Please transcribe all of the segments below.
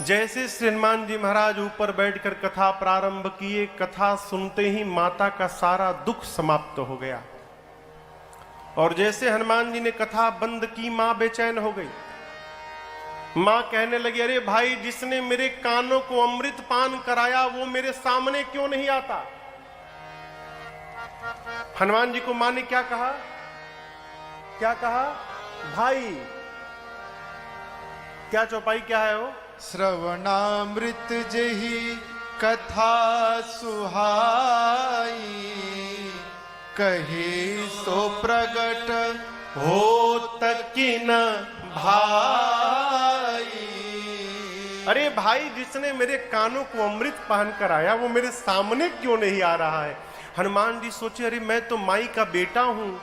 जैसे श्री हनुमान जी महाराज ऊपर बैठकर कथा प्रारंभ किए, कथा सुनते ही माता का सारा दुख समाप्त हो गया। और जैसे हनुमान जी ने कथा बंद की, मां बेचैन हो गई। मां कहने लगी, अरे भाई, जिसने मेरे कानों को अमृत पान कराया वो मेरे सामने क्यों नहीं आता? हनुमान जी को मां ने क्या कहा? क्या कहा? भाई। क्या चौपाई क्या है वो? श्रवणामृत जही कथा सुहाई, कहे सो प्रगट हो तकिन भाई। अरे भाई, जिसने मेरे कानों को अमृत पान कराया वो मेरे सामने क्यों नहीं आ रहा है? हनुमान जी सोचे, अरे मैं तो माई का बेटा हूं,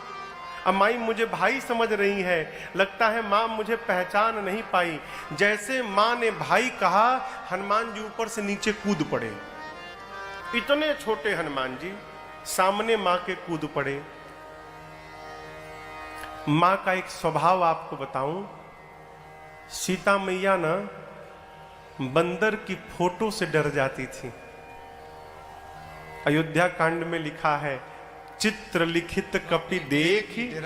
अब माई मुझे भाई समझ रही है, लगता है मां मुझे पहचान नहीं पाई। जैसे मां ने भाई कहा, हनुमान जी ऊपर से नीचे कूद पड़े। इतने छोटे हनुमान जी सामने मां के कूद पड़े। मां का एक स्वभाव आपको बताऊं, सीता मैया ना बंदर की फोटो से डर जाती थी। अयोध्या कांड में लिखा है, चित्र लिखित कपि देखी।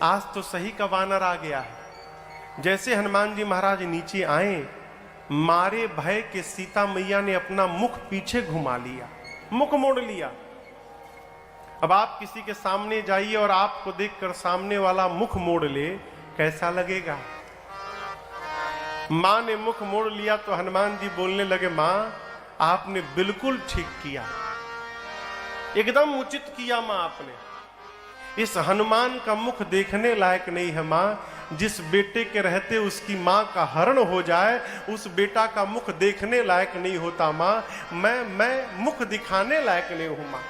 आज तो सही का वानर आ गया है। जैसे हनुमान जी महाराज नीचे आए, मारे भय के सीता मैया ने अपना मुख पीछे घुमा लिया, मुख मोड़ लिया। अब आप किसी के सामने जाइए और आपको देखकर सामने वाला मुख मोड़ ले, कैसा लगेगा? मां ने मुख मोड़ लिया तो हनुमान जी बोलने लगे, मां आपने बिल्कुल ठीक किया, एकदम उचित किया मां आपने। इस हनुमान का मुख देखने लायक नहीं है मां। जिस बेटे के रहते उसकी मां का हरण हो जाए, उस बेटा का मुख देखने लायक नहीं होता मां। मैं मुख दिखाने लायक नहीं हूं मां।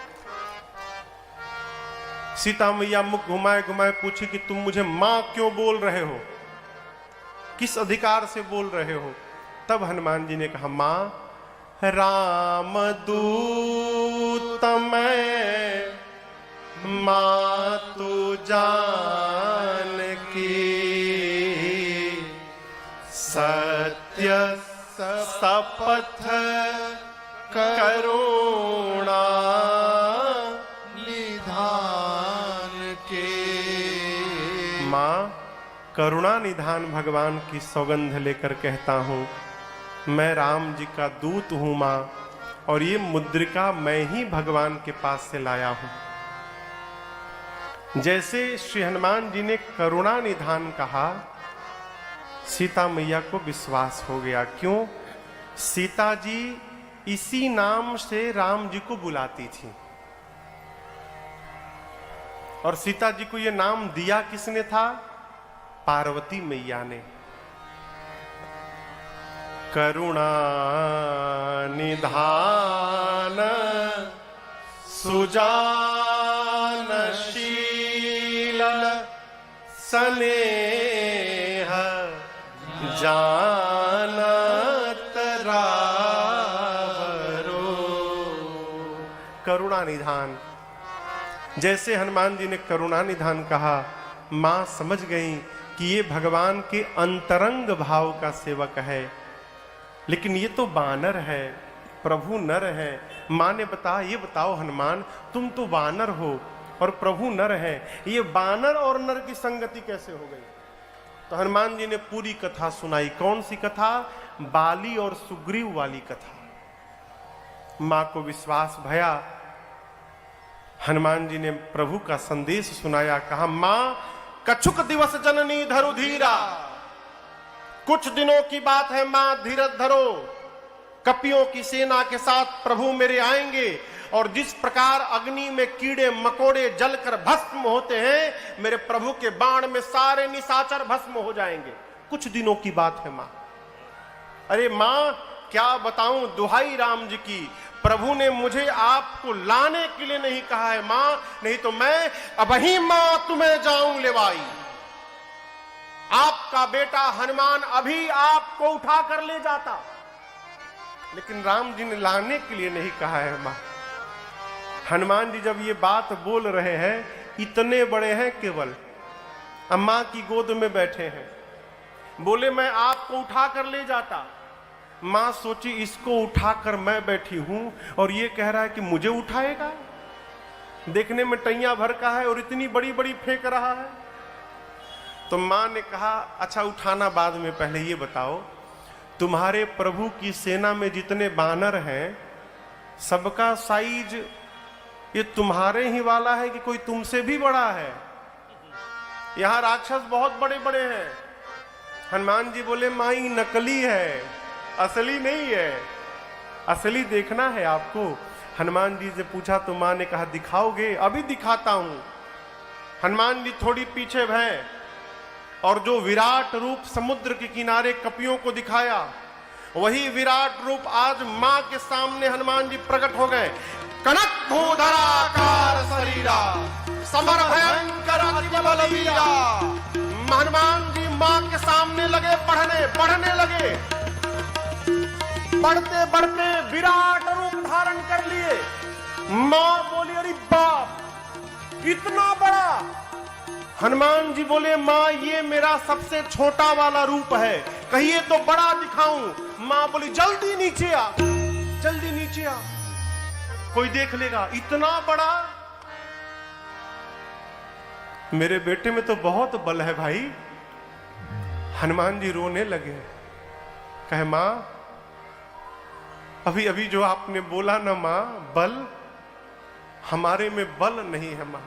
सीता मैया मुख घुमाए घुमाए पूछी कि तुम मुझे मां क्यों बोल रहे हो, किस अधिकार से बोल रहे हो? तब हनुमान जी ने कहा, मां राम दूत मैं मातु जान की, सत्य शपथ करुणा निधान के। मां, करुणा निधान भगवान की सौगंध लेकर कहता हूं, मैं राम जी का दूत हूं मां, और ये मुद्रिका मैं ही भगवान के पास से लाया हूं। जैसे श्री हनुमान जी ने करुणा निधान कहा, सीता मैया को विश्वास हो गया। क्यों? सीता जी इसी नाम से राम जी को बुलाती थी। और सीता जी को यह नाम दिया किसने था? पार्वती मैया ने। करुणा निधान सुजानशील स्नेह जानत रावरो। करुणा निधान। जैसे हनुमान जी ने करुणा निधान कहा, मां समझ गई कि ये भगवान के अंतरंग भाव का सेवक है। लेकिन ये तो वानर है, प्रभु नर है। मां ने ये बताओ हनुमान, तुम तो वानर हो और प्रभु नर है, ये वानर और नर की संगति कैसे हो गई? तो हनुमान जी ने पूरी कथा सुनाई। कौन सी कथा? बाली और सुग्रीव वाली कथा। मां को विश्वास भया। हनुमान जी ने प्रभु का संदेश सुनाया। कहा, मां कछुक दिवस जननी धरु धीरा, कुछ दिनों की बात है मां, धीरज धरो। कपियों की सेना के साथ प्रभु मेरे आएंगे, और जिस प्रकार अग्नि में कीड़े मकोड़े जलकर भस्म होते हैं, मेरे प्रभु के बाण में सारे निशाचर भस्म हो जाएंगे। कुछ दिनों की बात है मां। अरे मां, क्या बताऊं दुहाई राम जी की, प्रभु ने मुझे आपको लाने के लिए नहीं कहा है मां, नहीं तो मैं अबही मां तुम्हें जाऊं लेवाई। आपका बेटा हनुमान अभी आपको उठा कर ले जाता, लेकिन राम जी ने लाने के लिए नहीं कहा है मां। हनुमान जी जब ये बात बोल रहे हैं, इतने बड़े हैं केवल, अम्मा की गोद में बैठे हैं, बोले मैं आपको उठा कर ले जाता, मां सोची इसको उठाकर मैं बैठी हूं और ये कह रहा है कि मुझे उठाएगा। देखने में टैया भर का है और इतनी बड़ी बड़ी फेंक रहा है। तो मां ने कहा अच्छा उठाना बाद में, पहले ये बताओ तुम्हारे प्रभु की सेना में जितने बानर हैं सबका साइज ये तुम्हारे ही वाला है कि कोई तुमसे भी बड़ा है? यहां राक्षस बहुत बड़े बड़े हैं। हनुमान जी बोले मां ये नकली है, असली नहीं है, असली देखना है आपको। हनुमान जी से पूछा तो मां ने कहा दिखाओगे? अभी दिखाता हूं। हनुमान जी थोड़ी पीछे भय और जो विराट रूप समुद्र के किनारे कपियों को दिखाया वही विराट रूप आज मां के सामने हनुमान जी प्रकट हो गए। कनक भूधराकार शरीरा समर भयंकर अति बलवीरा। हनुमान जी मां के सामने लगे बढ़ने लगे। बढ़ते बढ़ते विराट रूप धारण कर लिए। मां बोली अरे बाप इतना बड़ा। हनुमान जी बोले मां ये मेरा सबसे छोटा वाला रूप है, कहिए तो बड़ा दिखाऊं। मां बोली जल्दी नीचे आ, जल्दी नीचे आ, कोई देख लेगा। इतना बड़ा? मेरे बेटे में तो बहुत बल है भाई। हनुमान जी रोने लगे, कहे मां अभी अभी जो आपने बोला ना मां बल, हमारे में बल नहीं है मां।